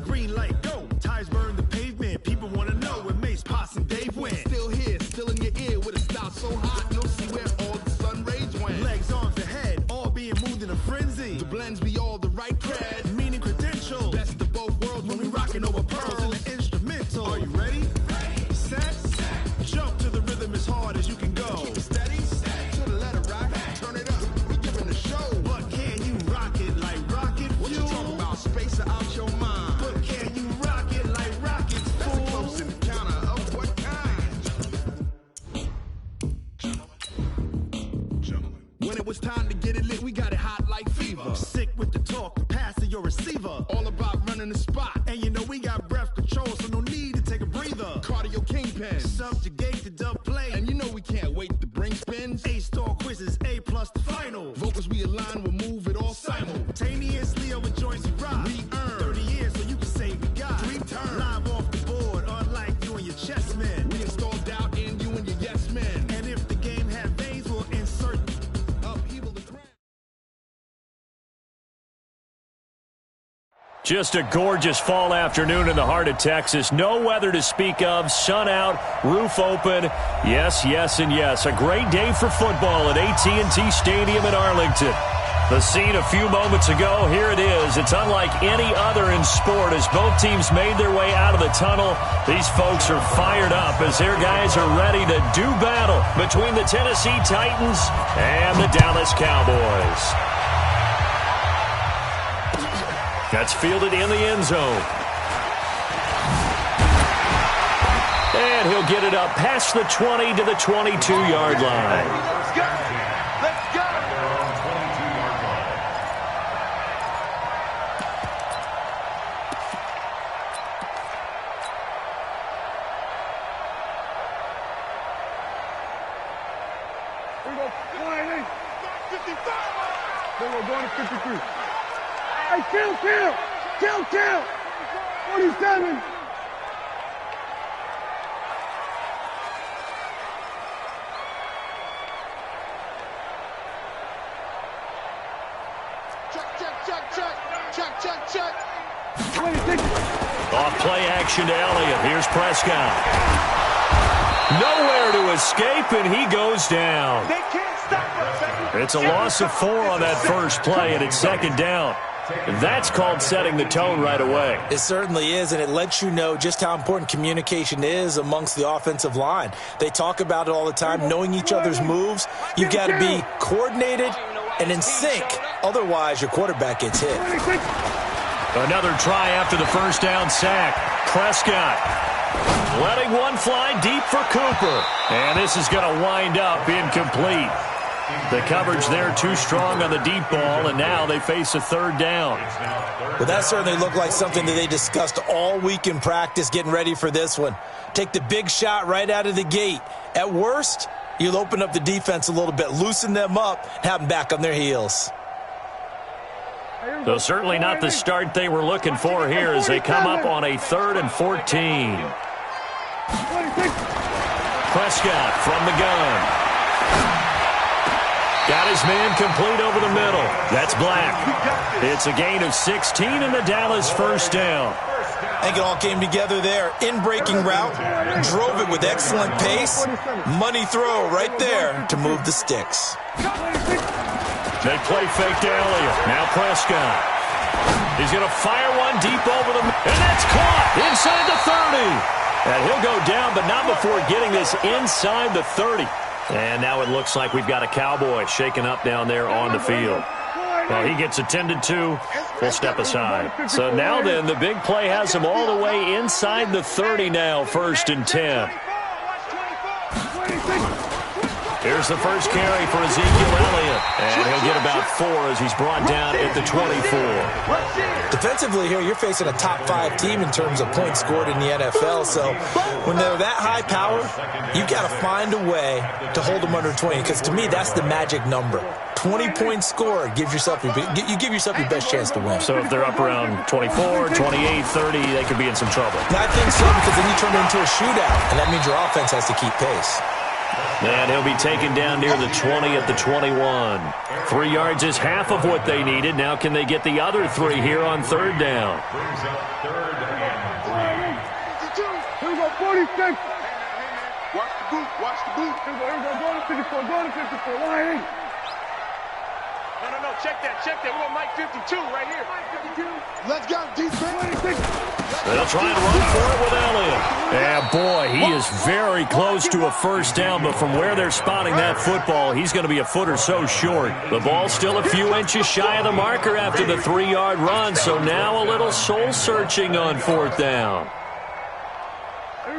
green light, go. Tires burn the pavement. People want to know when Mace, Potts, and Dave win. Still here, still in your ear with a style so hot. No see where all the sun rays went. Legs, arms, and head, all being moved in a frenzy. The blends be all the right cred. Meaning credentials. Best of both worlds when we rockin' over pearls in the instrumental. Are you ready? Set. Jump to the rhythm as hard as you can go. Keep it steady. To the letter rock. Turn it up. We giving a show. But can you rock it like rocket fuel? What you talking about? Space or out your mind? But can you rock it like rockets, fool? That's a close encounter of what kind? Gentlemen. When it was time to get it lit, we got it hot like fever. Sick with the talk, the pass to your receiver. All about running the spot. And you know we got breath control, so no need to take a breather. Cardio kingpin. Subjugate the dub play. And you know we can't wait to bring spins. A-star quizzes, A+ the final. Vocals we align, we'll move it all simultaneously over joints we rock. We earn 30 years, so you can say we got 3 turns. Live off the board, unlike you and your chess men. We install doubt in you and your yes men. And if the game had veins, we'll insert upheaval the ground. Just a gorgeous fall afternoon in the heart of Texas. No weather to speak of. Sun out, roof open. Yes, yes, and yes. A great day for football at AT&T Stadium in Arlington. The scene a few moments ago, here it is. It's unlike any other in sport as both teams made their way out of the tunnel. These folks are fired up as their guys are ready to do battle between the Tennessee Titans and the Dallas Cowboys. That's fielded in the end zone. And he'll get it up past the 20 to the 22-yard line. Let's go! Let's go! Here we go. Flying 55. Then we're going to 53. Hey, kill! 47. Check. 26. Off play action to Elliott. Here's Prescott. Nowhere to escape, and he goes down. They can't stop us, baby. It's a loss of 4 on that first play, and it's second down. That's called setting the tone right away. It certainly is, and it lets you know just how important communication is amongst the offensive line. They talk about it all the time, knowing each other's moves. You've got to be coordinated and in sync. Otherwise, your quarterback gets hit. Another try after the first down sack. Prescott letting one fly deep for Cooper. And this is going to wind up incomplete. The coverage there too strong on the deep ball, and now they face a third down. Well, that certainly looked like something that they discussed all week in practice getting ready for this one. Take the big shot right out of the gate. At worst, you'll open up the defense a little bit, loosen them up, and have them back on their heels. So certainly not the start they were looking for here as they come up on a 3rd and 14. Prescott from the gun. Got his man complete over the middle. That's Black. It's a gain of 16 and the Dallas first down. I think it all came together there. In-breaking route, drove it with excellent pace. Money throw right there to move the sticks. They play fake to Elliott. Now Prescott. He's going to fire one deep over the middle. And that's caught inside the 30. And he'll go down, but not before getting this inside the 30. And now it looks like we've got a Cowboy shaken up down there on the field. Well, he gets attended to. We'll step aside. So now then, the big play has him all the way inside the 30 now, 1st and 10. Here's the first carry for Ezekiel Elliott. And he'll get about 4 as he's brought down at the 24. Defensively here, you're facing a top-5 team in terms of points scored in the NFL. So when they're that high powered, you've got to find a way to hold them under 20. Because to me, that's the magic number. 20 points scored, you give yourself your best chance to win. So if they're up around 24, 28, 30, they could be in some trouble. I think so, because then you turn it into a shootout, and that means your offense has to keep pace. And he'll be taken down near the 20 at the 21. 3 yards is half of what they needed. Now can they get the other 3 here on third down? Here we go, 46. Watch the boot. Watch the boot. Here we go. Go to 54. Go to 54. Line. No. Check that. We're going Mike 52 right here. Mike 52. Let's go, defense. 26. They'll try and run for it with Elliott. And boy, he is very close to a first down, but from where they're spotting that football, he's going to be a foot or so short. The ball's still a few inches shy of the marker after the 3-yard run, so now a little soul-searching on fourth down.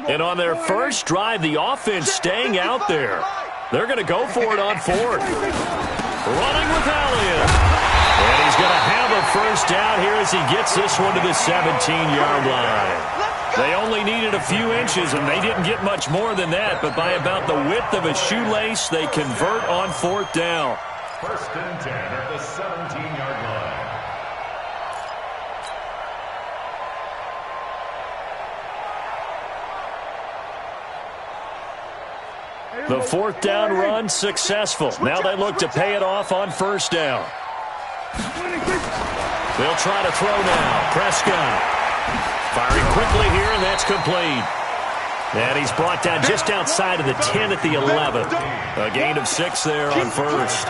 And on their first drive, the offense staying out there. They're going to go for it on fourth. Running with Elliott. And he's going to have a first down here as he gets this one to the 17-yard line. They only needed a few inches, and they didn't get much more than that, but by about the width of a shoelace, they convert on fourth down. First and 10 at the 17-yard line. The fourth down run successful. Now they look to pay it off on first down. They'll try to throw now. Prescott firing quickly here, and that's complete. And he's brought down just outside of the 10 at the 11. A gain of 6 there on first.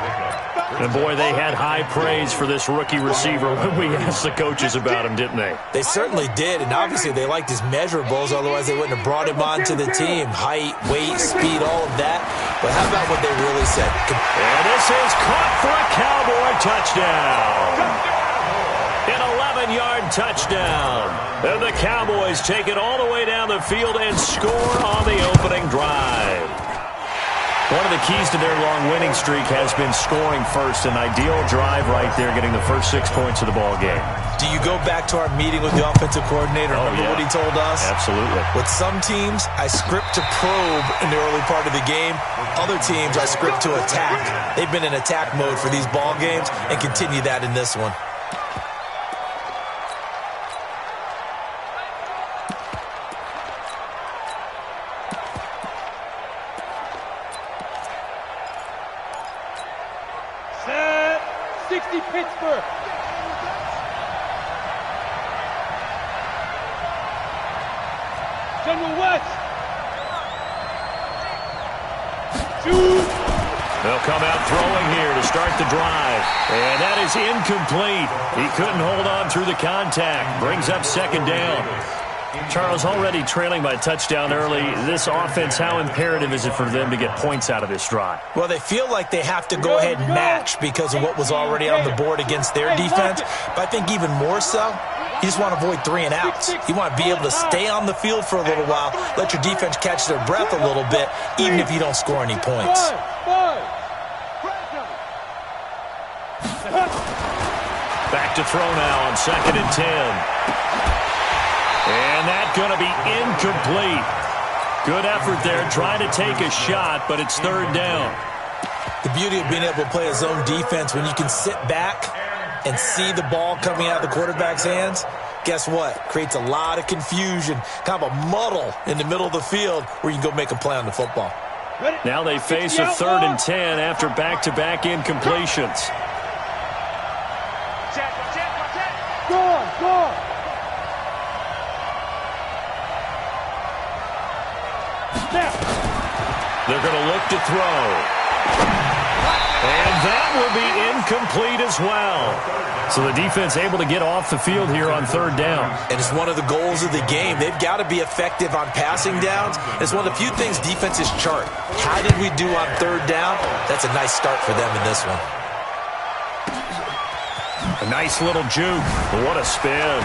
And, boy, they had high praise for this rookie receiver when we asked the coaches about him, didn't they? They certainly did, and obviously they liked his measurables, otherwise they wouldn't have brought him onto the team. Height, weight, speed, all of that. But how about what they really said? And this is caught for a Cowboy touchdown. An 11-yard touchdown. And the Cowboys take it all the way down the field and score on the opening drive. One of the keys to their long winning streak has been scoring first. An ideal drive right there, getting the first 6 points of the ball game. Do you go back to our meeting with the offensive coordinator? Remember what he told us? Absolutely. With some teams, I script to probe in the early part of the game. Other teams, I script to attack. They've been in attack mode for these ball games and continue that in this one. Pittsburgh. General West. They'll come out throwing here to start the drive. And that is incomplete. He couldn't hold on through the contact. Brings up second down. Charles, already trailing by a touchdown early. This offense, how imperative is it for them to get points out of this drive? Well, they feel like they have to go ahead and match because of what was already on the board against their defense. But I think even more so, you just want to avoid 3 and outs. You want to be able to stay on the field for a little while, let your defense catch their breath a little bit, even if you don't score any points. Back to throw now on second and 10. And that's going to be incomplete. Good effort there, trying to take a shot, but it's third down. The beauty of being able to play a zone defense, when you can sit back and see the ball coming out of the quarterback's hands, guess what? Creates a lot of confusion, kind of a muddle in the middle of the field where you can go make a play on the football. Now they face a third and 10 after back-to-back incompletions. Go. They're going to look to throw. And that will be incomplete as well. So the defense able to get off the field here on third down. And it's one of the goals of the game. They've got to be effective on passing downs. It's one of the few things defenses chart. How did we do on third down? That's a nice start for them in this one. A nice little juke. What a spin.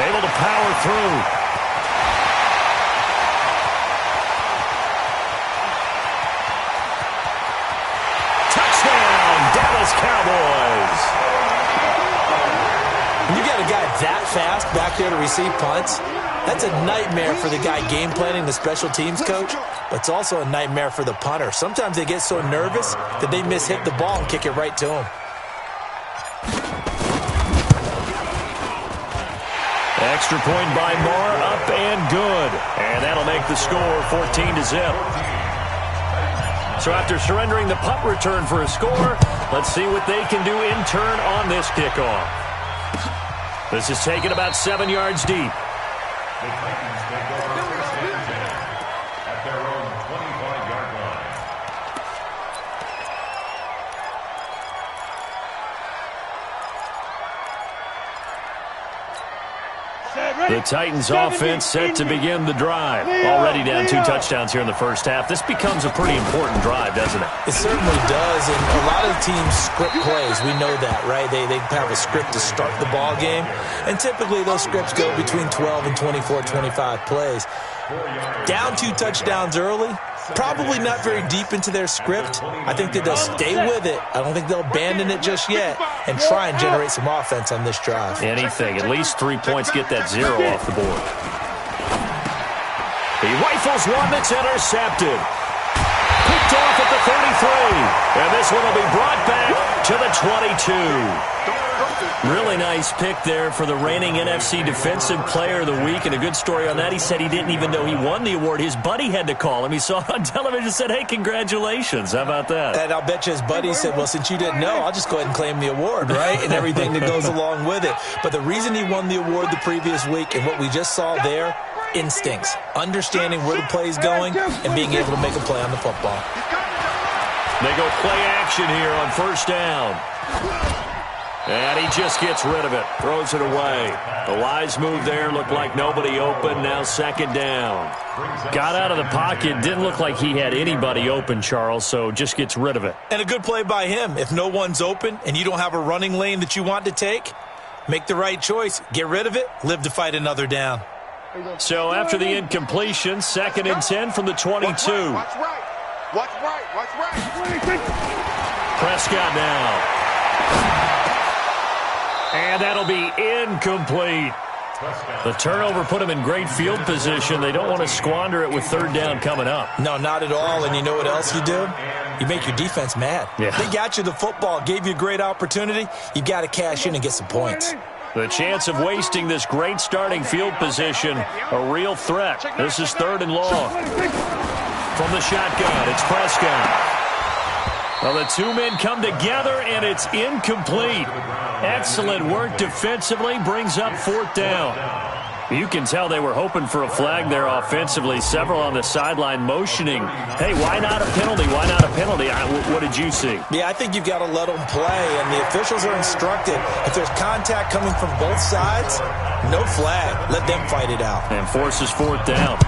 Able to power through. Cowboys. When you got a guy that fast back there to receive punts, that's a nightmare for the guy game planning, the special teams coach, but it's also a nightmare for the punter. Sometimes they get so nervous that they mishit the ball and kick it right to him. Extra point by Moore, up and good. And that'll make the score 14-0. So after surrendering the punt return for a score, let's see what they can do in turn on this kickoff. This is taken about 7 yards deep. The Titans take over first and 10 at their own 25-yard line. The Titans offense set to begin the drive. Already down 2 touchdowns here in the first half. This becomes a pretty important drive, doesn't it? It certainly does, and a lot of teams script plays. We know that, right? They have a script to start the ball game, and typically those scripts go between 12 and 24, 25 plays. Down 2 touchdowns early, probably not very deep into their script. I think that they'll stay with it. I don't think they'll abandon it just yet and try and generate some offense on this drive. Anything. At least 3 points, get that 0 off the board. He rifles one that's intercepted. Picked off at the 33. And this one will be brought back to the 22. Really nice pick there for the reigning NFC Defensive Player of the Week. And a good story on that. He said he didn't even know he won the award. His buddy had to call him. He saw it on television and said, hey, congratulations. How about that? And I'll bet you his buddy said, well, since you didn't know, I'll just go ahead and claim the award, right? And everything that goes along with it. But the reason he won the award the previous week and what we just saw there, instincts, understanding where the play is going and being able to make a play on the football. They go play action here on first down. And he just gets rid of it, throws it away. A wise move there, looked like nobody open, now second down. Got out of the pocket, didn't look like he had anybody open, Charles, so just gets rid of it. And a good play by him. If no one's open and you don't have a running lane that you want to take, make the right choice, get rid of it, live to fight another down. So after the incompletion, 2nd and 10 from the 22. Watch right. Watch right. Watch right. Prescott now. And that'll be incomplete. The turnover put him in great field position. They don't want to squander it with 3rd down coming up. No, not at all. And you know what else you do? You make your defense mad. Yeah. They got you the football, gave you a great opportunity. You got to cash in and get some points. The chance of wasting this great starting field position, a real threat. This is 3rd and long. From the shotgun, it's Prescott. Well, the 2 men come together, and it's incomplete. Excellent work defensively, brings up 4th down. You can tell they were hoping for a flag there offensively. Several on the sideline motioning, hey, why not a penalty? Why not a penalty? What did you see? Yeah, I think you've got to let them play, and the officials are instructed. If there's contact coming from both sides, no flag. Let them fight it out. And forces 4th down.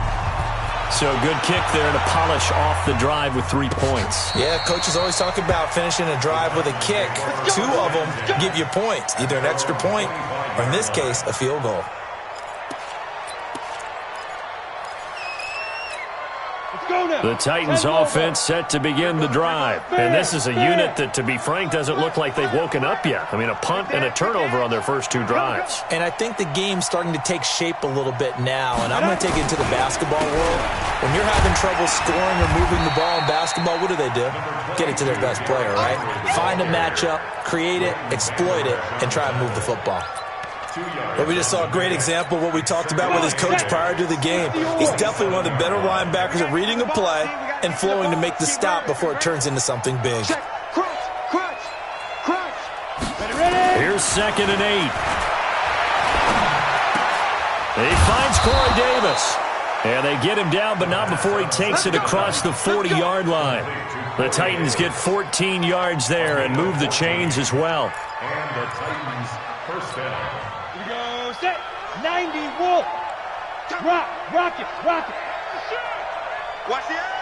So good kick there to polish off the drive with 3 points. Yeah, coaches always talk about finishing a drive with a kick. 2 of them give you points, either an extra point or, in this case, a field goal. The Titans offense set to begin the drive. And this is a unit that, to be frank, doesn't look like they've woken up yet. I mean, a punt and a turnover on their first 2 drives. And I think the game's starting to take shape a little bit now. And I'm going to take it into the basketball world. When you're having trouble scoring or moving the ball in basketball, what do? Get it to their best player, right? Find a matchup, create it, exploit it, and try and move the football. But we just saw a great example of what we talked about with his coach prior to the game. He's definitely one of the better linebackers at reading a play and flowing to make the stop before it turns into something big. Here's 2nd and 8. He finds Corey Davis. And they get him down, but not before he takes it across the 40-yard line. The Titans get 14 yards there and move the chains as well. And the Titans first down. Here we go, set, 90, Wolf. Rock it. Watch the eye.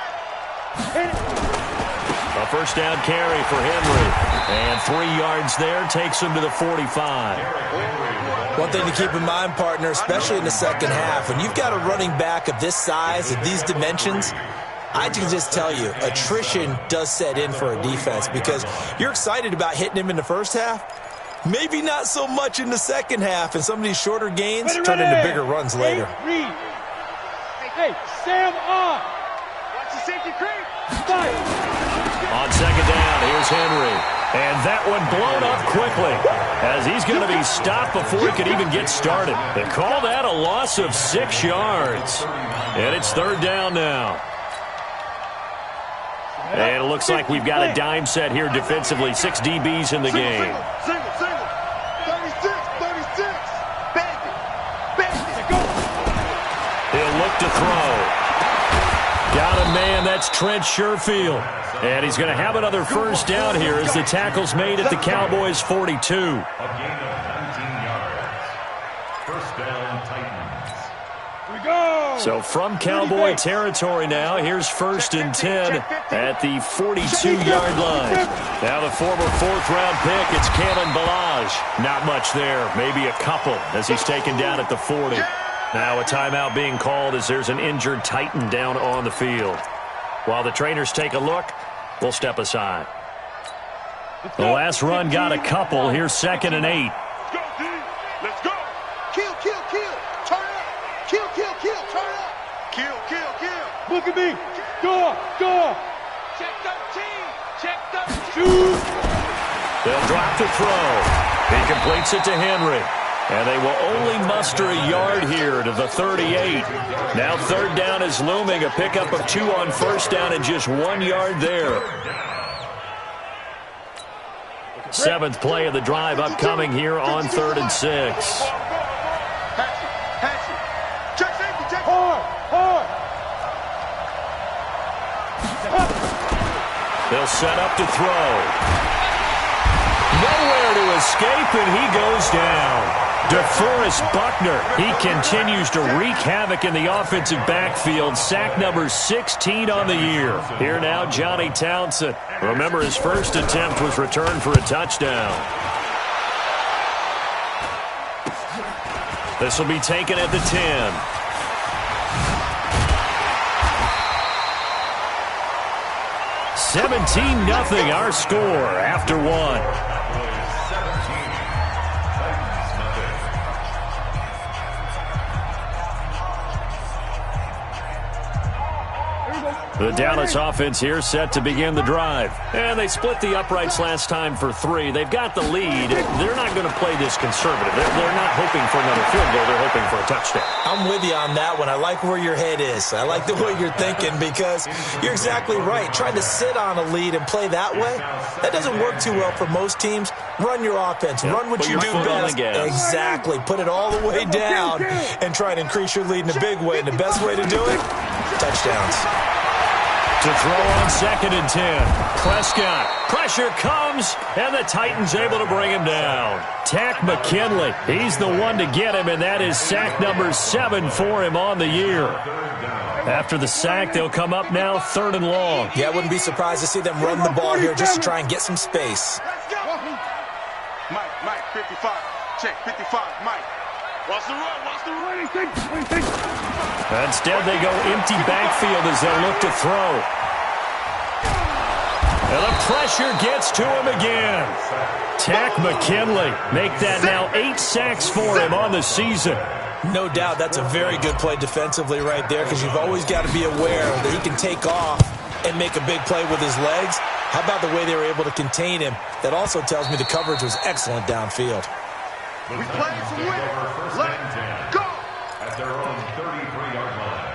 A first down carry for Henry. And 3 yards there takes him to the 45. One thing to keep in mind, partner, especially in the second half, when you've got a running back of this size, of these dimensions, I can just tell you, attrition does set in for a defense because you're excited about hitting him in the first half. Maybe not so much in the second half, and some of these shorter gains turn into bigger runs later. Hey, Sam on. Watch the safety creep. On second down, here's Henry. And that one blown up quickly as he's going to be stopped before he could even get started. They call that a loss of 6 yards. And it's 3rd down now. And it looks like we've got a dime set here defensively. 6 DBs in the game. Single. 36. Bang it. He'll look to throw. Got a man, that's Trent Sherfield. And he's going to have another first down here as the tackle's made at the Cowboys' 42. A gain of 19 yards. First down, Titans. We go. So from Cowboy territory now, here's 1st and 10 at the 42-yard line. Now the former 4th-round pick, it's Kalen Ballage. Not much there, maybe a couple as he's taken down at the 40. Now a timeout being called as there's an injured Titan down on the field. While the trainers take a look, we'll step aside. The last run got a couple. Here's 2nd and 8. Let's go, D. Let's go. Kill. Turn up. Kill. Turn up. Kill. Look at me. Go. Check 13. Shoot. They'll drop the throw. He completes it to Henry. And they will only muster a yard here to the 38. Now 3rd down is looming. A pickup of 2 on 1st down and just 1 yard there. 7th play of the drive upcoming here on 3rd and 6. Hard. They'll set up to throw. Nowhere to escape, and he goes down. DeForest Buckner, he continues to wreak havoc in the offensive backfield. Sack number 16 on the year. Here now, Johnny Townsend. Remember, his first attempt was returned for a touchdown. This will be taken at the 10. $17-0 our score after 1. The Dallas offense here set to begin the drive. And they split the uprights last time for 3. They've got the lead. They're not going to play this conservative. They're not hoping for another field goal. They're hoping for a touchdown. I'm with you on that one. I like where your head is. I like the way you're thinking because you're exactly right. Trying to sit on a lead and play that way, that doesn't work too well for most teams. Run your offense. Yep. Run what Put you your do foot on best. the gas. Exactly. Put it all the way down and try to increase your lead in a big way. And the best way to do it, touchdowns. To throw on 2nd and 10. Prescott. Pressure comes, and the Titans able to bring him down. Tack McKinley. He's the one to get him, and that is sack number 7 for him on the year. After the sack, they'll come up now 3rd and long. Yeah, I wouldn't be surprised to see them run the ball here just to try and get some space. Mike, 55. Check, 55, Mike. Watch the run. Instead, they go empty backfield as they look to throw. And the pressure gets to him again. Tack McKinley. Make that now 8 sacks for him on the season. No doubt that's a very good play defensively right there because you've always got to be aware that he can take off and make a big play with his legs. How about the way they were able to contain him? That also tells me the coverage was excellent downfield. We playing for win. Let's go. At their own 33-yard line.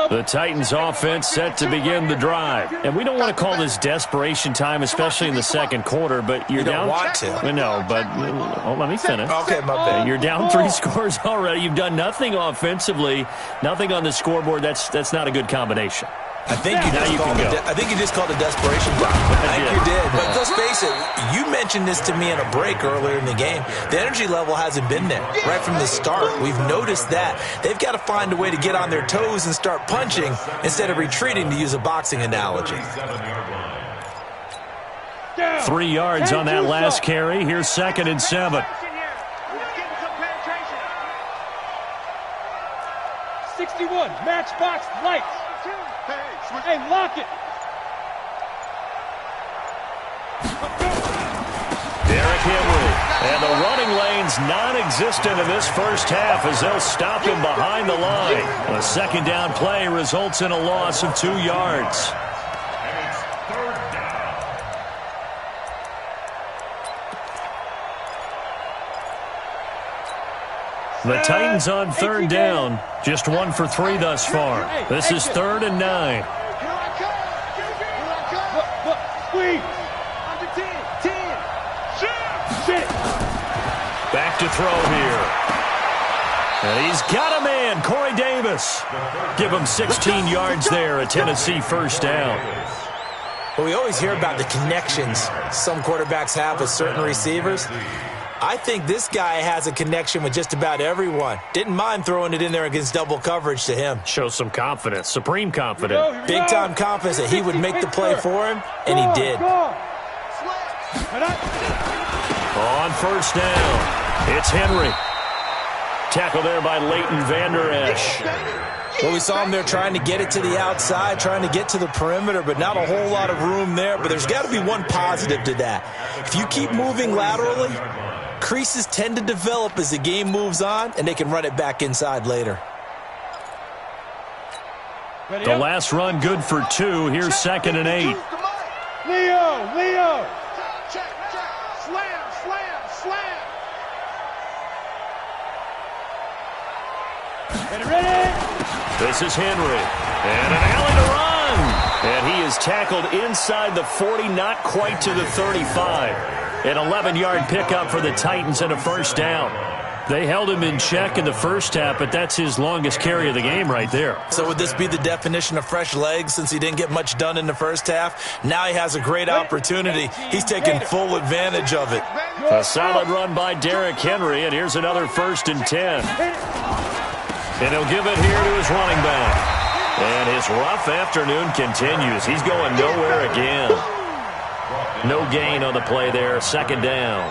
The Titans offense set to begin the drive. And we don't want to call this desperation time, especially in the second quarter, but you're down. You don't want to. No, but let me finish. Okay, my bad. You're down 3 scores already. You've done nothing offensively, nothing on the scoreboard. That's not a good combination. I think you just called it desperation time. I think you did. But let's face it, you mentioned this to me in a break earlier in the game. The energy level hasn't been there right from the start. We've noticed that. They've got to find a way to get on their toes and start punching instead of retreating, to use a boxing analogy. 3 yards on that last carry. Here's 2nd and 7. 61, matchbox lights. Hey, lock it. Derrick Henry. And the running lane's non-existent in this first half as they'll stop him behind the line. A 2nd down play results in a loss of 2 yards. And it's 3rd down. The Titans on third down. Just 1 for 3 thus far. This is 3rd and 9. Back to throw here. And he's got a man, Corey Davis. Give him 16 yards there, a Tennessee first down. Well, we always hear about the connections some quarterbacks have with certain receivers. I think this guy has a connection with just about everyone. Didn't mind throwing it in there against double coverage to him. Shows some confidence, supreme confidence. Big-time confidence that he would make the play for him, and he did. On first down, it's Henry. Tackle there by Leighton Vander Esch. Well, we saw him there trying to get it to the outside, trying to get to the perimeter, but not a whole lot of room there. But there's got to be one positive to that. If you keep moving laterally, creases tend to develop as the game moves on, and they can run it back inside later. The last run good for 2. Here's 2nd and 8. Leo. Slam. Get ready. This is Henry. And an alley to run. And he is tackled inside the 40, not quite to the 35. An 11-yard pickup for the Titans and a first down. They held him in check in the first half, but that's his longest carry of the game right there. So would this be the definition of fresh legs since he didn't get much done in the first half? Now he has a great opportunity. He's taking full advantage of it. A solid run by Derrick Henry, and here's another 1st and 10. And he'll give it here to his running back. And his rough afternoon continues. He's going nowhere again. No gain on the play there, 2nd down.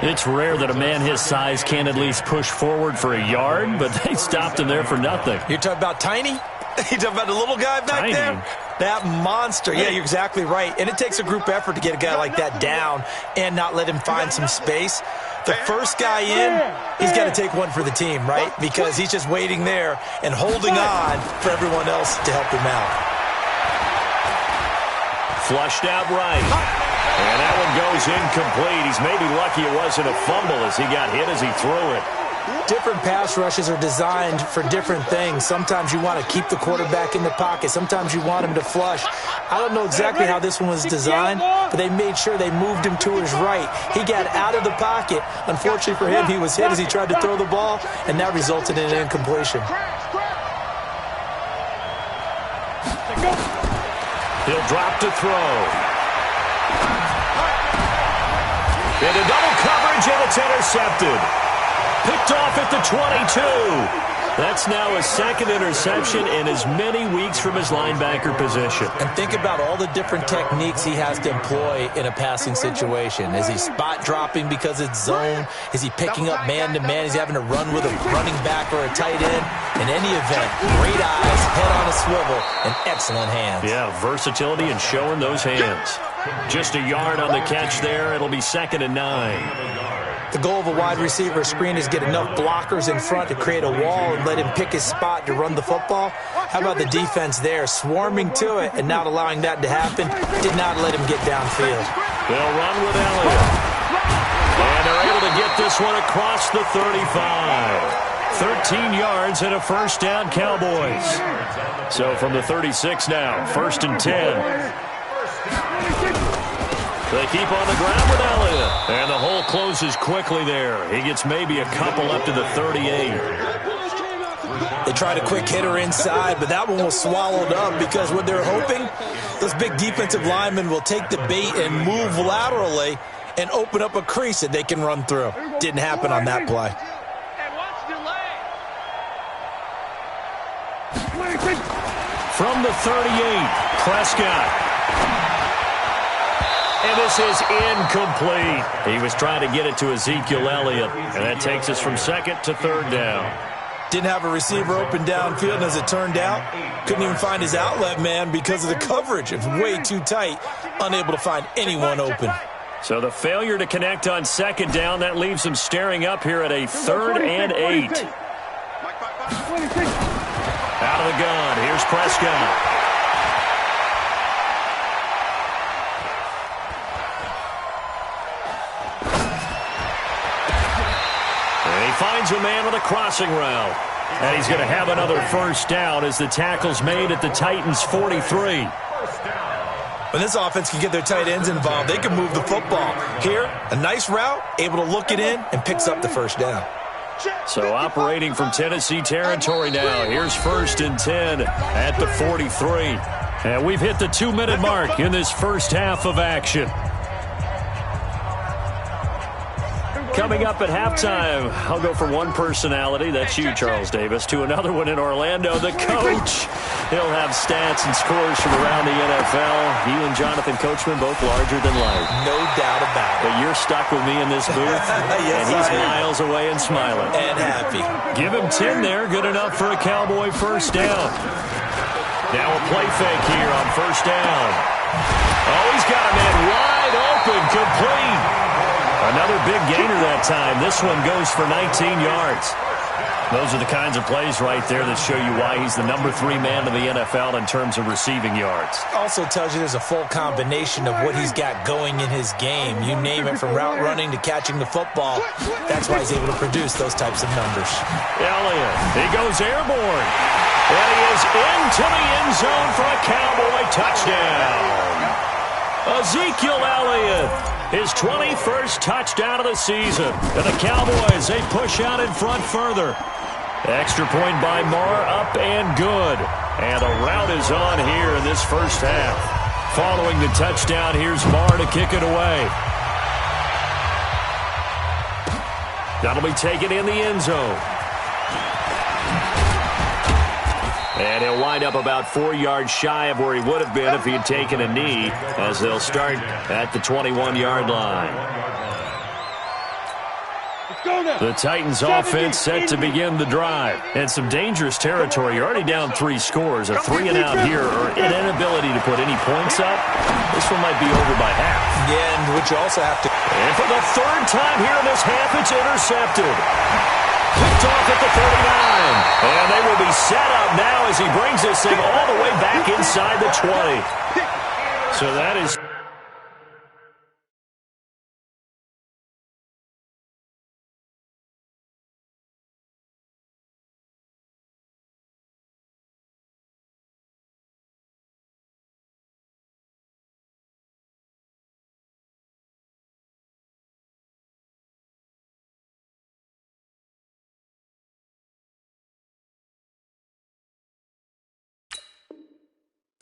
It's rare that a man his size can't at least push forward for a yard, but they stopped him there for nothing. You're talking about Tiny? You're talking about the little guy back there? That monster. Yeah, you're exactly right. And it takes a group effort to get a guy like that down and not let him find some space. The first guy in, he's got to take one for the team, right? Because he's just waiting there and holding on for everyone else to help him out. Flushed out right. And that one goes incomplete. He's maybe lucky it wasn't a fumble as he got hit as he threw it. Different pass rushes are designed for different things. Sometimes you want to keep the quarterback in the pocket. Sometimes you want him to flush. I don't know exactly how this one was designed, but they made sure they moved him to his right. He got out of the pocket. Unfortunately for him, he was hit as he tried to throw the ball, and that resulted in an incompletion. He'll drop to throw. Into double coverage, and it's intercepted. Picked off at the 22. That's now his 2nd interception in as many weeks from his linebacker position. And think about all the different techniques he has to employ in a passing situation. Is he spot dropping because it's zone? Is he picking up man-to-man? Is he having to run with a running back or a tight end? In any event, great eyes, head on a swivel, and excellent hands. Yeah, versatility and showing those hands. Just a yard on the catch there. It'll be 2nd and 9. The goal of a wide receiver screen is get enough blockers in front to create a wall and let him pick his spot to run the football. How about the defense there, swarming to it and not allowing that to happen? Did not let him get downfield. They'll run with Elliott. And they're able to get this one across the 35. 13 yards and a first down, Cowboys. So from the 36 now, 1st and 10. They keep on the ground with Elliott. And the hole closes quickly there. He gets maybe a couple up to the 38. They tried a quick hitter inside, but that one was swallowed up because what they're hoping, those big defensive linemen will take the bait and move laterally and open up a crease that they can run through. Didn't happen on that play. From the 38, Prescott. And this is incomplete. He was trying to get it to Ezekiel Elliott, and that takes us from 2nd to 3rd down. Didn't have a receiver open downfield, and as it turned out, couldn't even find his outlet man because of the coverage. It was way too tight, unable to find anyone open. So the failure to connect on 2nd down, that leaves him staring up here at a 3rd and 8. Out of the gun, here's Prescott. finds a man with a crossing route. And he's going to have another first down as the tackle's made at the Titans' 43. When this offense can get their tight ends involved, they can move the football. Here, a nice route, able to look it in, and picks up the first down. So operating from Tennessee territory now. Here's 1st and 10 at the 43. And we've hit the 2-minute mark in this first half of action. Coming up at halftime, I'll go from one personality, that's you, Charles Davis, to another one in Orlando, the coach. He'll have stats and scores from around the NFL. You and Jonathan Coachman both larger than life. No doubt about it. But you're stuck with me in this booth, yes, and he's miles away and smiling. And happy. Give him 10 there, good enough for a Cowboy first down. Now a play fake here on first down. Oh, he's got a man wide open, complete. Another big gainer that time. This one goes for 19 yards. Those are the kinds of plays right there that show you why he's the number 3 man in the NFL in terms of receiving yards. Also tells you there's a full combination of what he's got going in his game. You name it, from route running to catching the football. That's why he's able to produce those types of numbers. Elliott, he goes airborne. And he is into the end zone for a Cowboy touchdown. Ezekiel Elliott, his 21st touchdown of the season. And the Cowboys, they push out in front further. Extra point by Marr, up and good. And the route is on here in this first half. Following the touchdown, here's Marr to kick it away. That'll be taken in the end zone. And he'll wind up about 4 yards shy of where he would have been if he had taken a knee, as they'll start at the 21-yard line. The Titans offense set to begin the drive. And some dangerous territory. You're already down 3 scores. A 3 and out here, or an inability to put any points up. This one might be over by half. Yeah, and what you also have to... And for the 3rd time here in this half, it's intercepted. Picked off at the 39. And they will be set up now as he brings this thing all the way back inside the 20. So that is...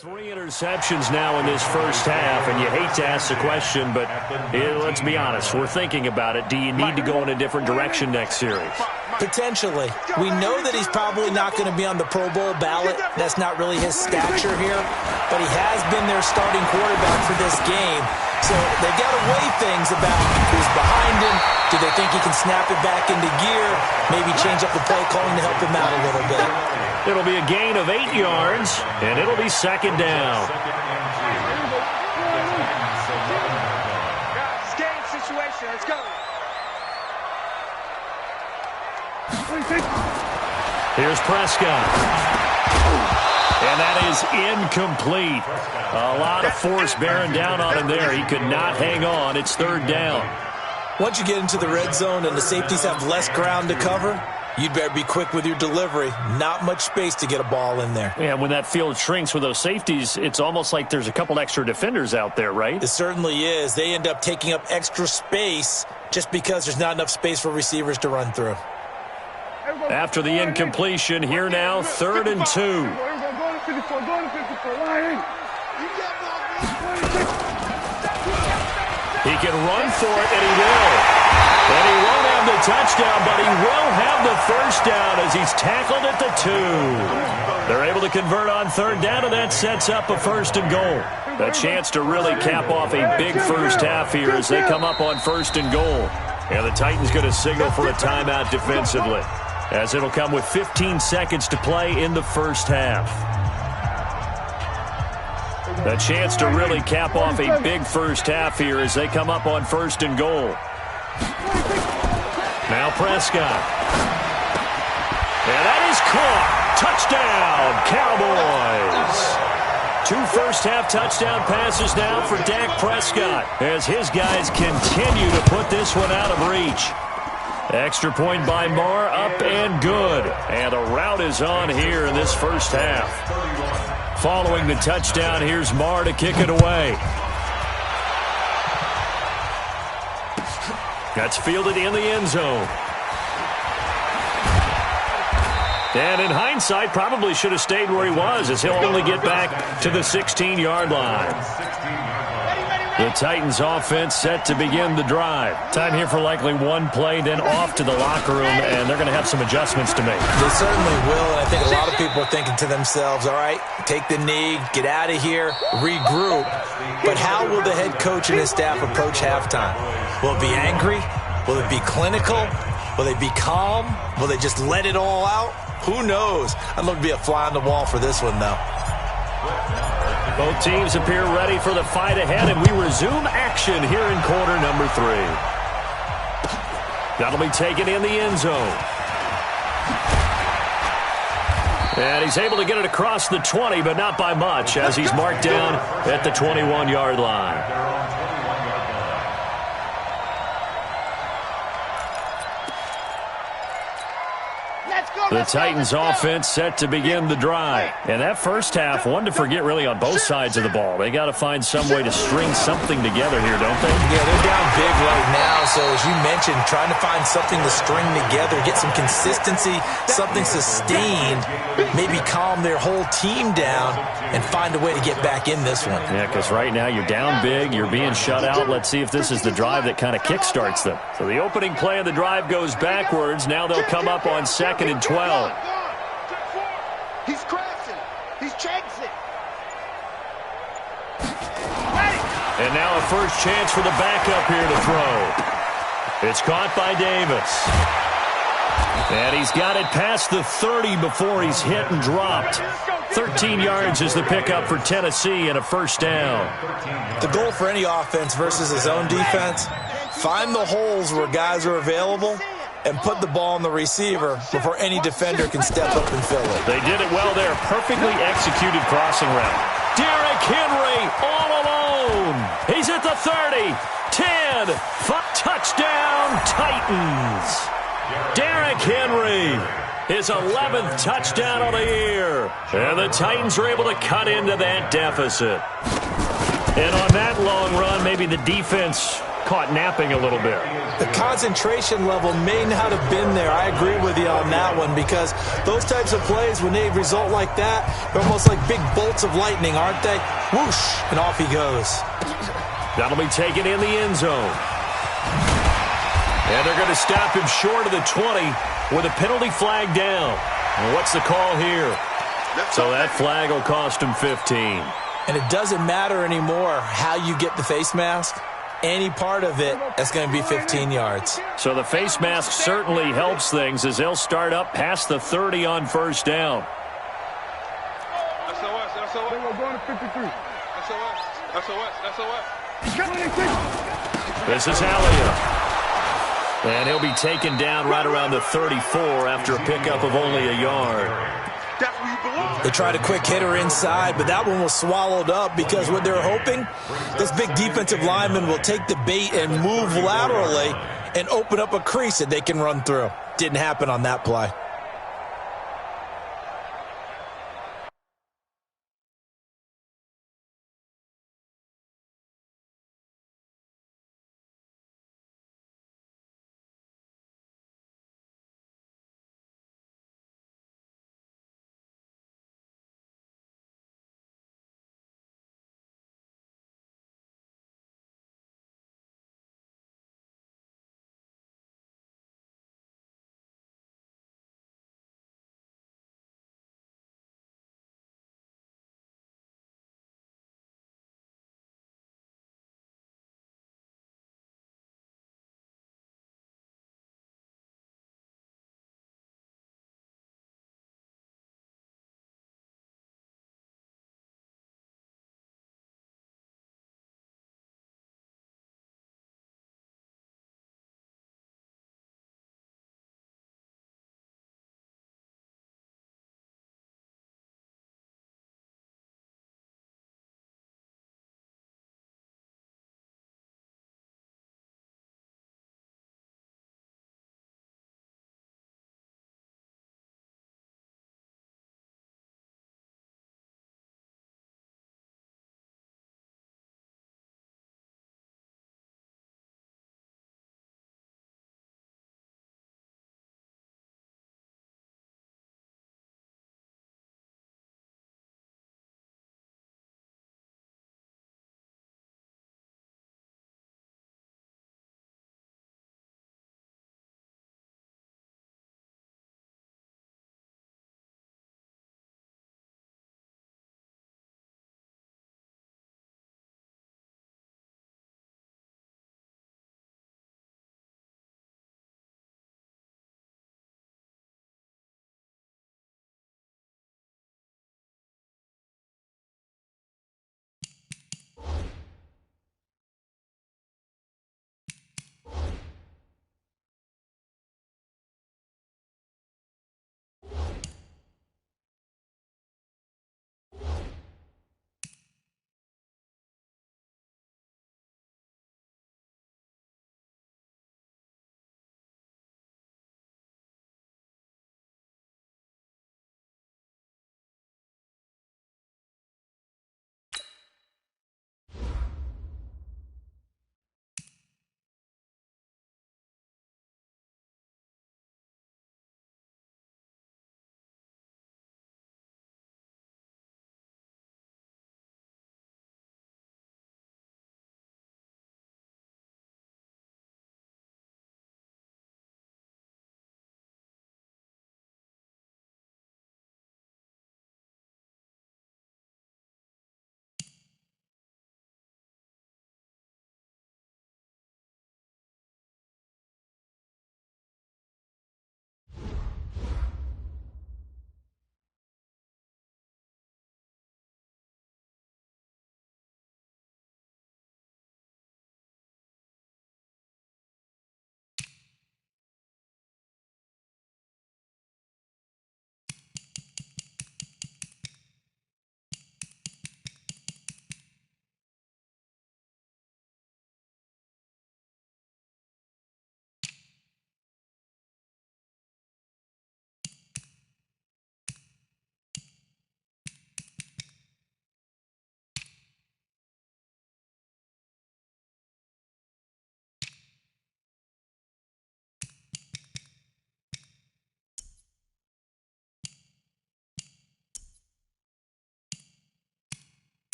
Three interceptions now in this first half, and you hate to ask the question, but let's be honest, we're thinking about it. Do you need to go in a different direction next series? Potentially. We know that he's probably not going to be on the Pro Bowl ballot. That's not really his stature here, but he has been their starting quarterback for this game. So they've got to weigh things about who's behind him. Do they think he can snap it back into gear? Maybe change up the play calling to help him out a little bit. It'll be a gain of 8 yards, and it'll be 2nd down. It's game situation. Let's go. Here's Prescott. And that is incomplete. A lot of force bearing down on him there. He could not hang on. It's 3rd down. Once you get into the red zone and the safeties have less ground to cover, you'd better be quick with your delivery. Not much space to get a ball in there. Yeah, when that field shrinks with those safeties, it's almost like there's a couple extra defenders out there, right? It certainly is. They end up taking up extra space just because there's not enough space for receivers to run through. After the incompletion, here now, 3rd and 2. He can run for it, and he will. And he won't have the touchdown, but he will have the first down as he's tackled at the 2. They're able to convert on 3rd down, and that sets up a 1st and goal. A chance to really cap off a big first half here as they come up on 1st and goal. And the Titans going to signal for a timeout defensively, as it'll come with 15 seconds to play in the first half. A chance to really cap off a big first half here as they come up on 1st and goal. Now Prescott. And that is caught. Touchdown, Cowboys. 2 first-half touchdown passes now for Dak Prescott as his guys continue to put this one out of reach. Extra point by Marr, up and good. And the rout is on here in this first half. Following the touchdown, here's Marr to kick it away. That's fielded in the end zone. And in hindsight, probably should have stayed where he was, as he'll only get back to the 16-yard line. The Titans offense set to begin the drive. Time here for likely one play, then off to the locker room, and they're going to have some adjustments to make. They certainly will, and I think a lot of people are thinking to themselves, all right, take the knee, get out of here, regroup. But how will the head coach and his staff approach halftime? Will it be angry? Will it be clinical? Will they be calm? Will they just let it all out? Who knows? I'd love to be a fly on the wall for this one, though. Both teams appear ready for the fight ahead, and we resume action here in quarter number 3. That'll be taken in the end zone. And he's able to get it across the 20, but not by much, as he's marked down at the 21-yard line. The Titans offense set to begin the drive. And that first half, one to forget really on both sides of the ball. They got to find some way to string something together here, don't they? Yeah, they're down big right now. So as you mentioned, trying to find something to string together, get some consistency, something sustained, maybe calm their whole team down and find a way to get back in this one. Yeah, because right now you're down big, you're being shut out. Let's see if this is the drive that kind of kickstarts them. So the opening play of the drive goes backwards. Now they'll come up on 2nd and 12. He's crashing. He's chasing. And now a first chance for the backup here to throw. It's caught by Davis. And he's got it past the 30 before he's hit and dropped. 13 yards is the pickup for Tennessee and a first down. The goal for any offense versus his own defense, find the holes where guys are available and put the ball on the receiver before any defender can step up and fill it. They did it well there. Perfectly executed crossing route. Derrick Henry all alone. He's at the 30, 10, 5, touchdown Titans. Derrick Henry, his 11th touchdown of the year. And the Titans are able to cut into that deficit. And on that long run, maybe the defense caught napping a little bit. The concentration level may not have been there. I agree with you on that one, because those types of plays, when they result like that, they're almost like big bolts of lightning, aren't they? Whoosh, and off he goes. That'll be taken in the end zone. And they're going to stop him short of the 20 with a penalty flag down. And what's the call here? So that flag will cost him 15. And it doesn't matter anymore how you get the face mask. Any part of it, that's going to be 15 yards. So the face mask certainly helps things as they'll start up past the 30 on first down. SOS. They were going to 53. SOS. This is Elliott. And he'll be taken down right around the 34 after a pickup of only a yard. That's where you belong. They tried a quick hitter inside, but that one was swallowed up because what they're hoping, those big defensive linemen will take the bait and move laterally and open up a crease that they can run through. Didn't happen on that play.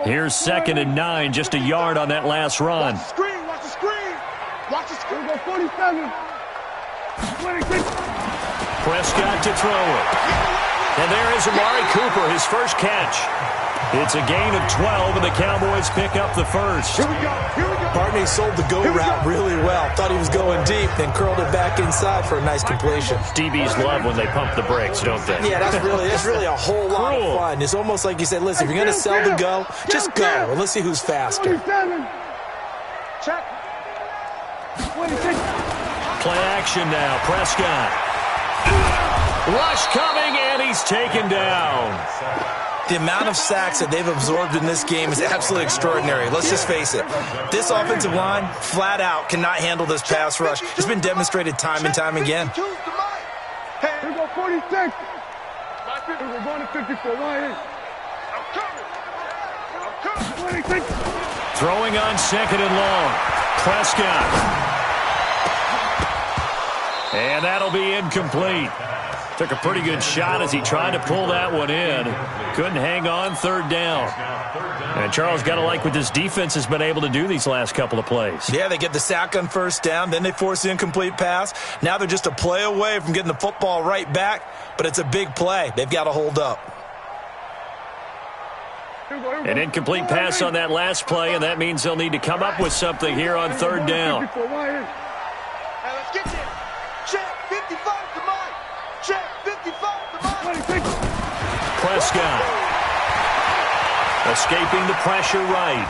Here's 2nd and 9, just a yard on that last run. Watch the screen, watch the screen. Watch the screen. Go 47. 26. Prescott to throw it. And there is Amari Cooper, his first catch. It's a gain of 12, and the Cowboys pick up the first. Here we go, here we go. Partney sold the go route really well. Thought he was going deep, then curled it back inside for a nice completion. DBs love when they pump the brakes, don't they? Yeah, that's really a whole lot of fun. It's almost like you said, listen, if you're going to sell the go, just go, and let's see who's faster. 27. Check. 26. Play action now. Prescott. Rush coming, and he's taken down. The amount of sacks that they've absorbed in this game is absolutely extraordinary. Let's just face it. This offensive line, flat out, cannot handle this pass rush. It's been demonstrated time and time again. Here We go 46. We're going to 54. I'm coming. 26. Throwing on 2nd and long. Prescott. And that'll be incomplete. Took a pretty good shot as he tried to pull that one in. Couldn't hang on 3rd down. And Charles, got to like what this defense has been able to do these last couple of plays. Yeah, they get the sack on 1st down, then they force the incomplete pass. Now they're just a play away from getting the football right back, but it's a big play. They've got to hold up. An incomplete pass on that last play, and that means they'll need to come up with something here on 3rd down. Hey, let's get there. Check, 55 to mine. Check, 55 to mine. Prescott. Escaping the pressure right.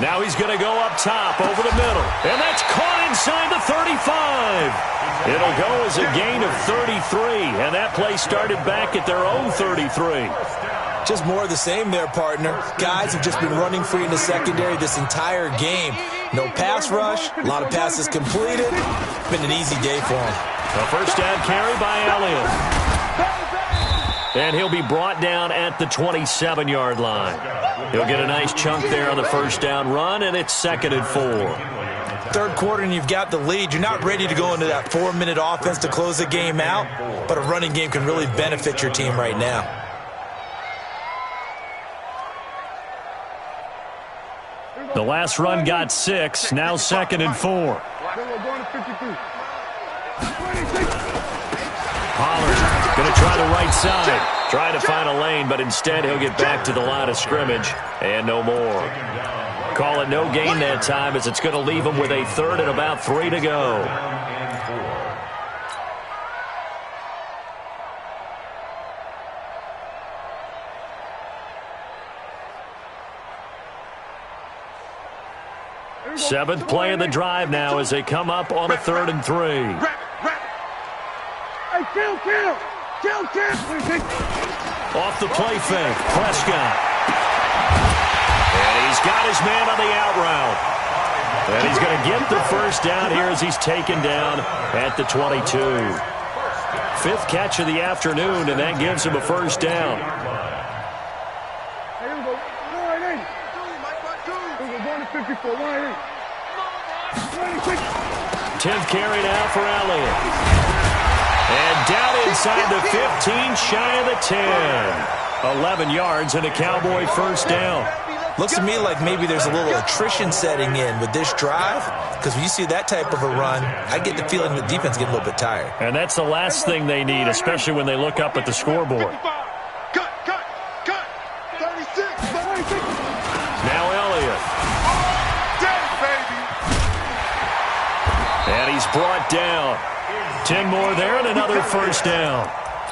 Now he's going to go up top over the middle. And that's caught inside the 35. It'll go as a gain of 33. And that play started back at their own 33. Just more of the same there, partner. Guys have just been running free in the secondary this entire game. No pass rush, a lot of passes completed. It's been an easy day for them. A first down carry by Elliott. And he'll be brought down at the 27-yard line. He'll get a nice chunk there on the first down run, and it's 2nd and 4. 3rd quarter and you've got the lead. You're not ready to go into that 4-minute offense to close the game out, but a running game can really benefit your team right now. The last run got 6, now 2nd and 4. Pollard going to try the right side. Try to find a lane, but instead he'll get back to the line of scrimmage and no more. Call it no gain that time as it's going to leave him with a 3rd and about 3 to go. Seventh play of the drive now as they come up on a 3rd and 3. Hey, kill. Off the play fake, Prescott. And he's got his man on the out route. And he's going to get the first down here as he's taken down at the 22. 5th catch of the afternoon, and that gives him a first down. Hey, here we go. 54. 10th carry now for Elliott. And down inside the 15, shy of the 10. 11 yards and a Cowboy first down. Looks to me like maybe there's a little attrition setting in with this drive, because when you see that type of a run, I get the feeling the defense getting a little bit tired. And that's the last thing they need, especially when they look up at the scoreboard. Cut. 36. Now Elliott. And he's brought down. 10 more there and another first down.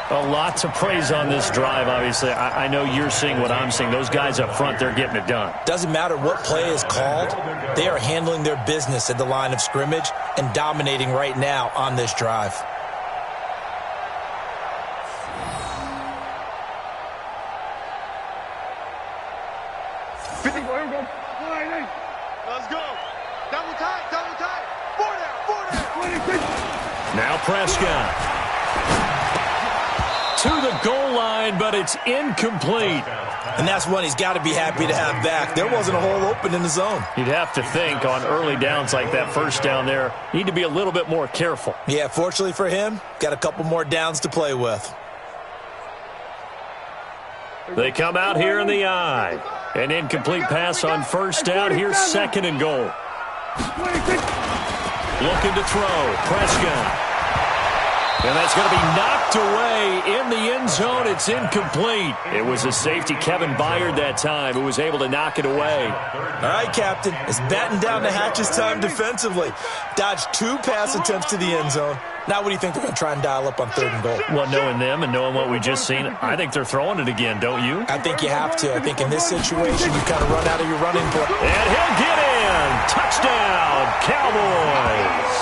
A lot to praise on this drive, obviously. I know you're seeing what I'm seeing. Those guys up front, they're getting it done. Doesn't matter what play is called. They are handling their business at the line of scrimmage and dominating right now on this drive. Let's go. Double tight. 4 down. Now Prescott. To the goal line, but it's incomplete. And that's one he's got to be happy to have back. There wasn't a hole open in the zone. You'd have to think on early downs like that first down there, need to be a little bit more careful. Yeah, fortunately for him, got a couple more downs to play with. They come out here in the eye. An incomplete pass on first down. Here's second and goal. Looking to throw. Prescott. And that's going to be knocked away in the end zone. It's incomplete. It was a safety, Kevin Byard, that time, who was able to knock it away. All right, Captain. It's batten down the hatches time defensively. Dodged 2 pass attempts to the end zone. Now what do you think they're going to try and dial up on third and goal? Well, knowing them and knowing what we just seen, I think they're throwing it again, don't you? I think you have to. I think in this situation, you kind of run out of your running play. And he'll get in. Touchdown, Cowboys.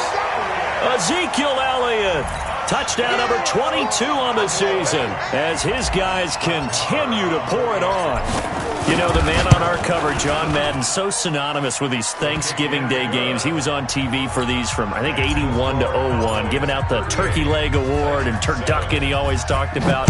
Ezekiel Elliott. Touchdown number 22 on the season as his guys continue to pour it on. You know, the man on our cover, John Madden, so synonymous with these Thanksgiving Day games. He was on TV for these from, I think, 81 to 01, giving out the Turkey Leg Award and turducken he always talked about.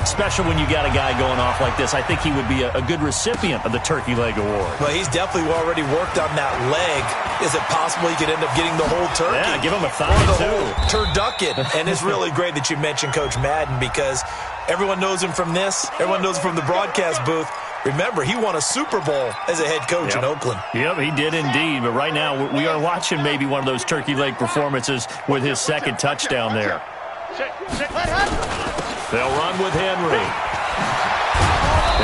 Special when you got a guy going off like this. I think he would be a good recipient of the Turkey Leg Award. Well, he's definitely already worked on that leg. Is it possible he could end up getting the whole turkey? Yeah, give him a thigh, too. Turducken. And it's really great that you mentioned Coach Madden because everyone knows him from this. Everyone knows him from the broadcast booth. Remember, he won a Super Bowl as a head coach in Oakland. Yep, he did indeed. But right now, we are watching maybe one of those turkey leg performances with his second touchdown there. They'll run with Henry.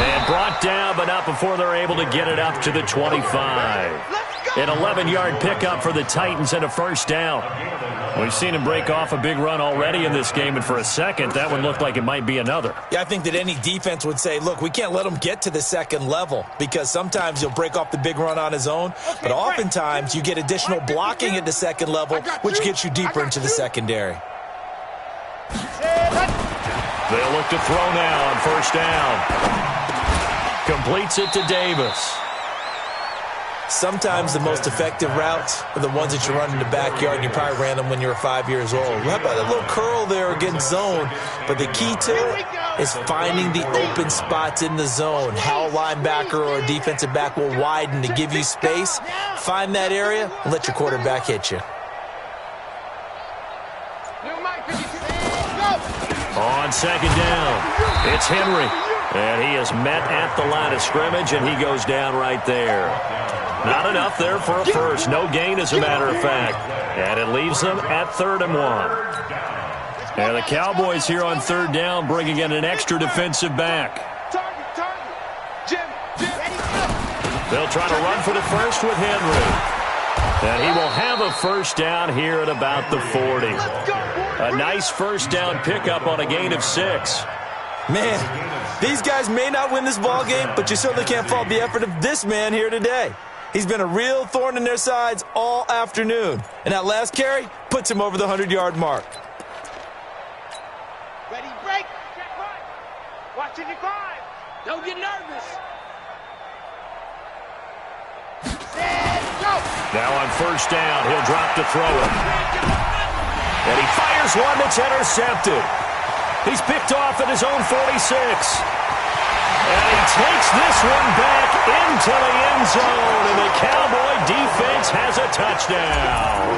And brought down, but not before they're able to get it up to the 25. An 11-yard pickup for the Titans and a first down. We've seen him break off a big run already in this game, and for a second, that one looked like it might be another. Yeah, I think that any defense would say, look, we can't let him get to the second level because sometimes he'll break off the big run on his own, but oftentimes you get additional blocking at the second level, which gets you deeper into the secondary. They'll look to throw now on first down. Completes it to Davis. Sometimes the most effective routes are the ones that you run in the backyard, and you probably ran them when you were 5 years old. How about a little curl there against zone? But the key to it is finding the open spots in the zone. How a linebacker or a defensive back will widen to give you space. Find that area and let your quarterback hit you. On second down, it's Henry. And he is met at the line of scrimmage, and he goes down right there. Not enough there for a first. No gain, as a matter of fact. And it leaves them at 3rd and 1. And the Cowboys here on third down bringing in an extra defensive back. They'll try to run for the first with Henry. And he will have a first down here at about the 40. A nice first down pickup on a gain of 6. Man, these guys may not win this ball game, but you certainly can't fault the effort of this man here today. He's been a real thorn in their sides all afternoon. And that last carry puts him over the 100-yard mark. Ready, break. Check right. Watch it, 5. Don't get nervous. Now on first down, he'll drop to throw it. And he fires one that's intercepted. He's picked off at his own 46. And he takes this one back into the end zone, and the Cowboy defense has a touchdown.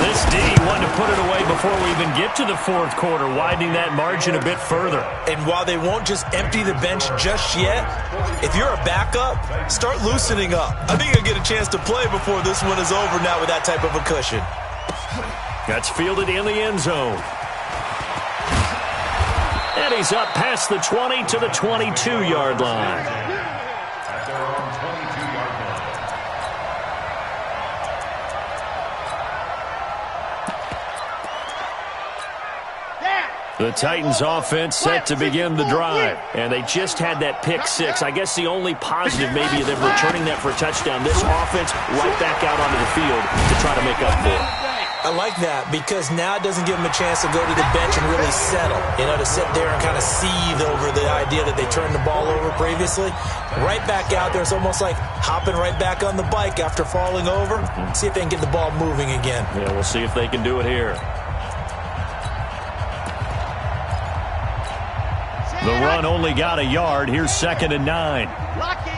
This D wanted to put it away before we even get to the fourth quarter, widening that margin a bit further. And while they won't just empty the bench just yet, if you're a backup, start loosening up. I think you'll get a chance to play before this one is over now with that type of a cushion. That's fielded in the end zone. And he's up past the 20 to the 22-yard line. At their own 22-yard line. The Titans offense set to begin the drive. And they just had that pick 6. I guess the only positive maybe of them returning that for a touchdown. This offense right back out onto the field to try to make up for it. I like that because now it doesn't give them a chance to go to the bench and really settle. You know, to sit there and kind of seethe over the idea that they turned the ball over previously. Right back out there. It's almost like hopping right back on the bike after falling over. See if they can get the ball moving again. Yeah, we'll see if they can do it here. The run only got a yard. Here's 2nd and 9. Lock it.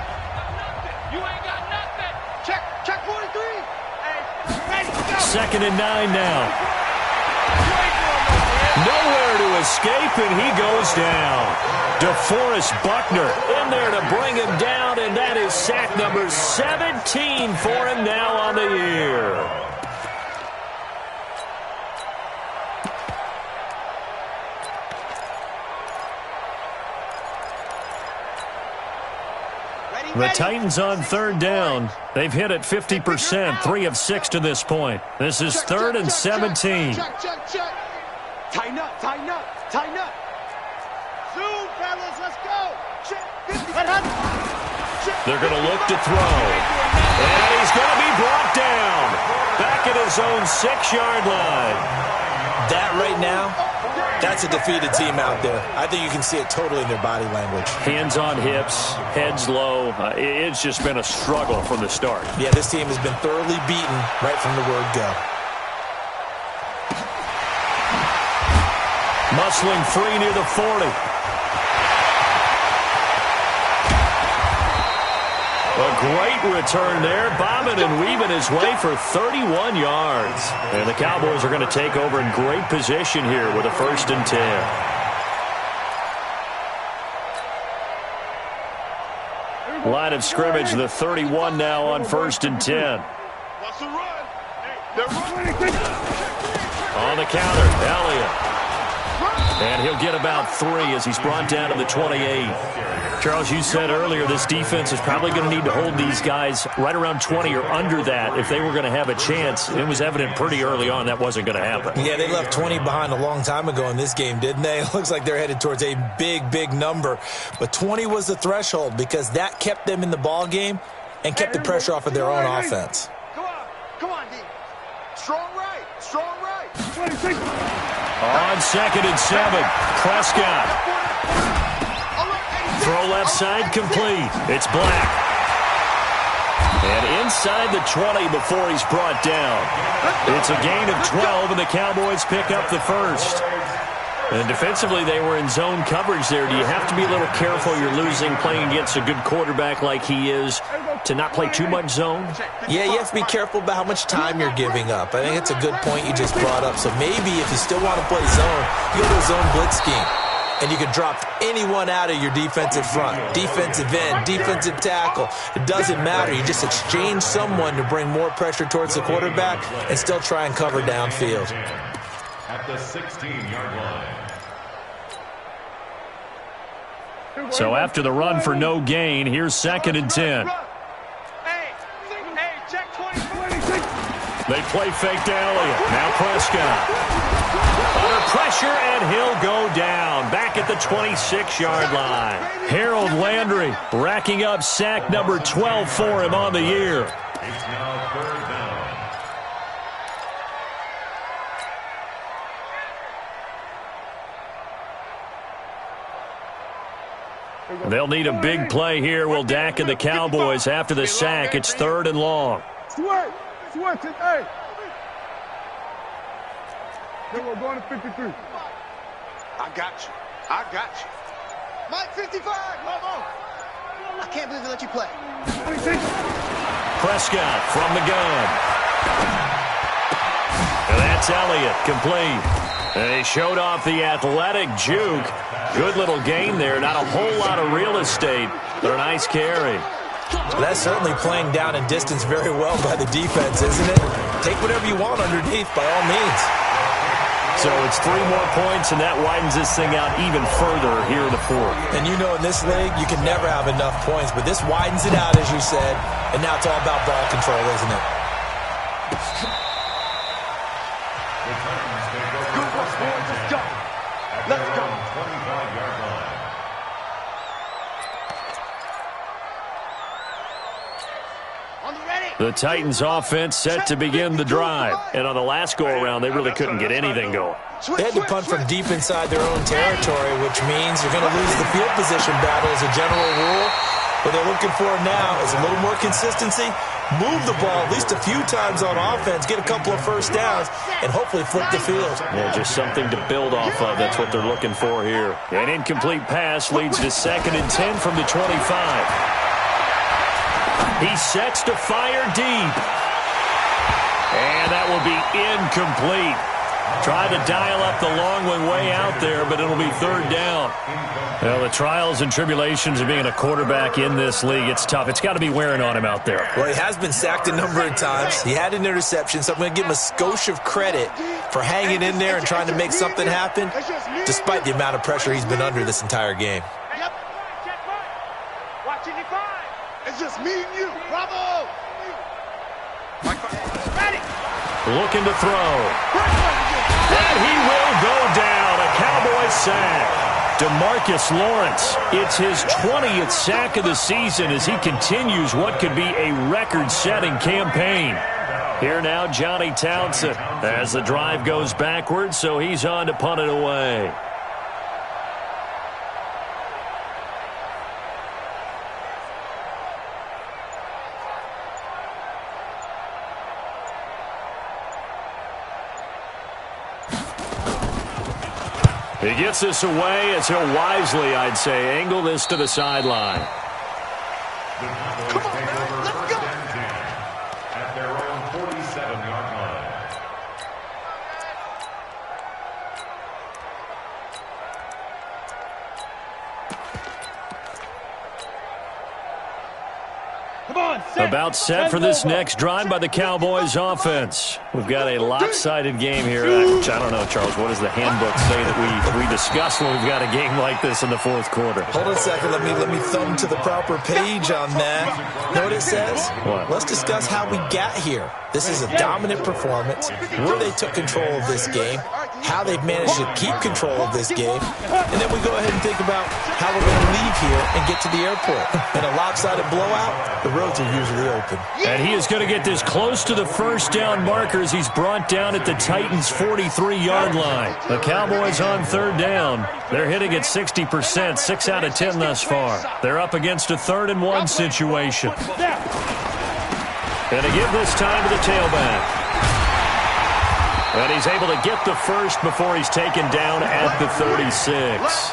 You ain't got nothing. Check 43. Hey, ready, go. 2nd and 9 now. Nowhere to escape, and he goes down. DeForest Buckner in there to bring him down, and that is sack number 17 for him now on the year. The Titans on third down. They've hit it 50%, 3 of 6 to this point. This is third and 17. Check. Tighten up. Zoom, fellas, let's go. Check. They're going to look to throw. And he's going to be brought down. Back at his own 6-yard line. That right now, that's a defeated team out there. I think you can see it totally in their body language. Hands on hips, heads low. It's just been a struggle from the start. Yeah, this team has been thoroughly beaten right from the word go. Muscling free near the 40. A great return there, bobbing and weaving his way for 31 yards. And the Cowboys are going to take over in great position here with a 1st and 10. Line of scrimmage, the 31 now on 1st and 10. What's the run? They're running. On the counter, Elliott. And he'll get about 3 as he's brought down to the 28. Charles, you said earlier this defense is probably going to need to hold these guys right around 20 or under that if they were going to have a chance. It was evident pretty early on that wasn't going to happen. Yeah, they left 20 behind a long time ago in this game, didn't they? It looks like they're headed towards a big number. But 20 was the threshold because that kept them in the ball game and kept the pressure off of their own offense. Come on, D. Strong right. On 2nd and 7, Prescott. Throw left side complete. It's Black. And inside the 20 before he's brought down. It's a gain of 12, and the Cowboys pick up the first. And defensively, they were in zone coverage there. Do you have to be a little careful? You're losing playing against a good quarterback like he is to not play too much zone? Yeah, you have to be careful about how much time you're giving up. I think it's a good point you just brought up. So maybe if you still want to play zone, you go to a zone blitz scheme. And you can drop anyone out of your defensive front, defensive end, defensive tackle. It doesn't matter. You just exchange someone to bring more pressure towards the quarterback and still try and cover downfield. At the 16-yard line. So after the run for no gain, here's 2nd and 10. Hey, check 20. They play fake to Elliott. Now Prescott. Under pressure, and he'll go down. Back at the 26-yard line. Harold Landry racking up sack number 12 for him on the year. It's now 3rd down. They'll need a big play here. Will Dak and the Cowboys after the sack. It's 3rd and long. Switch it, hey. Then we're going to 53. I got you. Mike, 55. Come on. I can't believe they let you play. Prescott from the gun. And that's Elliott, complete. And he showed off the athletic juke. Good little gain there. Not a whole lot of real estate, but a nice carry. That's certainly playing down in distance very well by the defense, isn't it? Take whatever you want underneath, by all means. So it's 3 more points, and that widens this thing out even further here in the 4th. And you know in this league, you can never have enough points, but this widens it out, as you said, and now it's all about ball control, isn't it? Good work, boys. Let's go. 25-yard line. The Titans offense set to begin the drive. And on the last go-around, they really couldn't get anything going. They had to punt from deep inside their own territory, which means you're going to lose the field position battle as a general rule. What they're looking for now is a little more consistency, move the ball at least a few times on offense, get a couple of first downs, and hopefully flip the field. Yeah, just something to build off of. That's what they're looking for here. An incomplete pass leads to 2nd and 10 from the 25. He sets to fire deep. And that will be incomplete. Tried to dial up the long one way out there, but it'll be third down. Well, the trials and tribulations of being a quarterback in this league, it's tough. It's got to be wearing on him out there. Well, he has been sacked a number of times. He had an interception, so I'm going to give him a skosh of credit for hanging in there and trying to make something happen, despite the amount of pressure he's been under this entire game. Yep. It's just me and you. Bravo. Looking to throw. And he will go down. A Cowboys sack. DeMarcus Lawrence, it's his 20th sack of the season as he continues what could be a record-setting campaign. Here now, Johnny Townsend as the drive goes backwards, so he's on to punt it away. He gets this away as he'll wisely, I'd say, angle this to the sideline. Come on, man. Let's go. At their own 47-yard line. About set for this next drive by the Cowboys offense. We've got a lopsided game here. I don't know, Charles, what does the handbook say that we discuss when we've got a game like this in the fourth quarter? Hold on a second. Let me thumb to the proper page on that. Know what it says? What? Let's discuss how we got here. This is a dominant performance, where they took control of this game, how they've managed to keep control of this game, and then we go ahead and think about how we're going to leave here and get to the airport. In a lopsided blowout, the roads are usually open. And he is going to get this close to the first down marker as he's brought down at the Titans' 43-yard line. The Cowboys on third down. They're hitting at 60%, 6 out of 10 thus far. They're up against a 3rd-and-1 situation. And to give this time to the tailback. And he's able to get the first before he's taken down at the 36.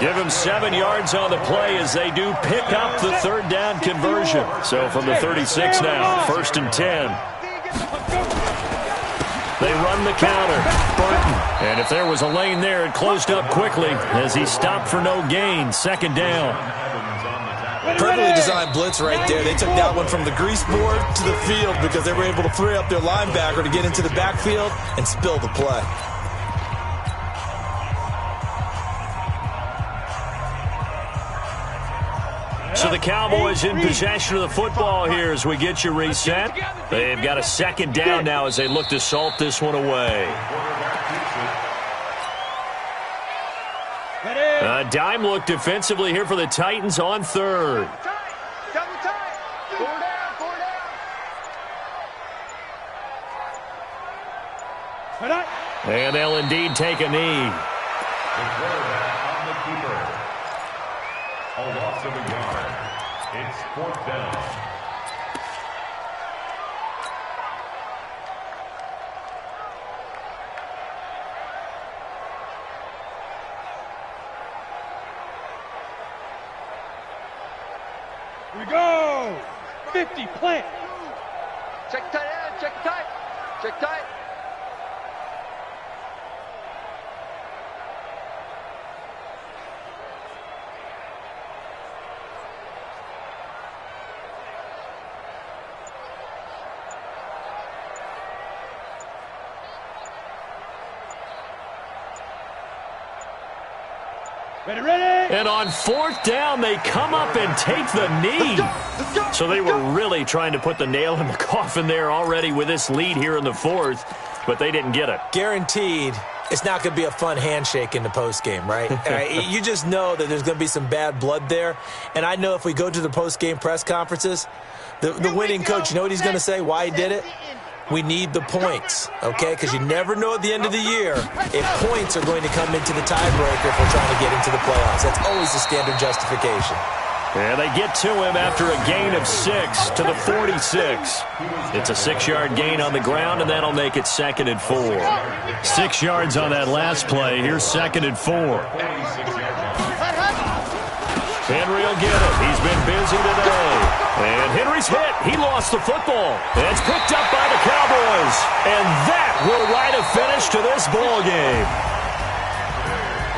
Give him 7 yards on the play as they do pick up the 3rd down conversion. So from the 36 now, 1st and 10. They run the counter. Burton. And if there was a lane there, it closed up quickly as he stopped for no gain. 2nd down. Perfectly designed blitz right there. They took that one from the grease board to the field because they were able to free up their linebacker to get into the backfield and spill the play. So the Cowboys in possession of the football here as we get you reset. They've got a 2nd down now as they look to salt this one away. A dime look defensively here for the Titans on 3rd. And they'll indeed take a knee. The quarterback on the keeper. A loss of a yard. It's 4th down. Here we go. 50, plant. Check tight end, check tight. Check tight. Ready. And on 4th down, they come up and take the knee. So they were really trying to put the nail in the coffin there already with this lead here in the 4th, but they didn't get it. Guaranteed, it's not going to be a fun handshake in the postgame, right? You just know that there's going to be some bad blood there. And I know if we go to the postgame press conferences, the winning coach, you know what he's going to say, why he did it? We need the points, okay? Because you never know at the end of the year if points are going to come into the tiebreaker if we're trying to get into the playoffs. That's always the standard justification. And they get to him after a gain of 6 to the 46. It's a 6-yard gain on the ground, and that'll make it 2nd and 4. 6 yards on that last play. Here's 2nd and 4. Henry will get it. He's been busy today. And Henry's hit. He lost the football. And it's picked up by the Cowboys. And that will write a finish to this ball game.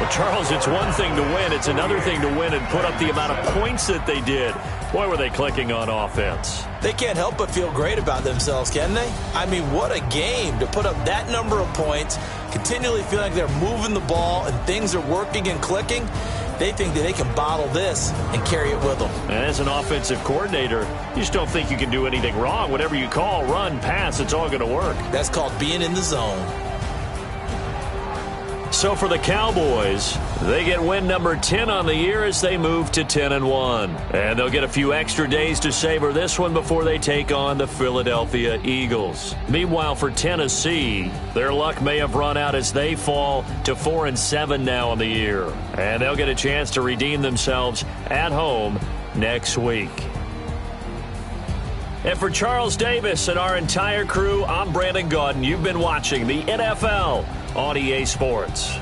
Well, Charles, it's one thing to win. It's another thing to win and put up the amount of points that they did. Boy, were they clicking on offense. They can't help but feel great about themselves, can they? I mean, what a game to put up that number of points, continually feel like they're moving the ball and things are working and clicking. They think that they can bottle this and carry it with them. And as an offensive coordinator, you just don't think you can do anything wrong. Whatever you call, run, pass, it's all going to work. That's called being in the zone. So for the Cowboys, they get win number 10 on the year as they move to 10-1. And they'll get a few extra days to savor this one before they take on the Philadelphia Eagles. Meanwhile, for Tennessee, their luck may have run out as they fall to 4-7 now on the year. And they'll get a chance to redeem themselves at home next week. And for Charles Davis and our entire crew, I'm Brandon Gaudin. You've been watching the NFL on EA Sports.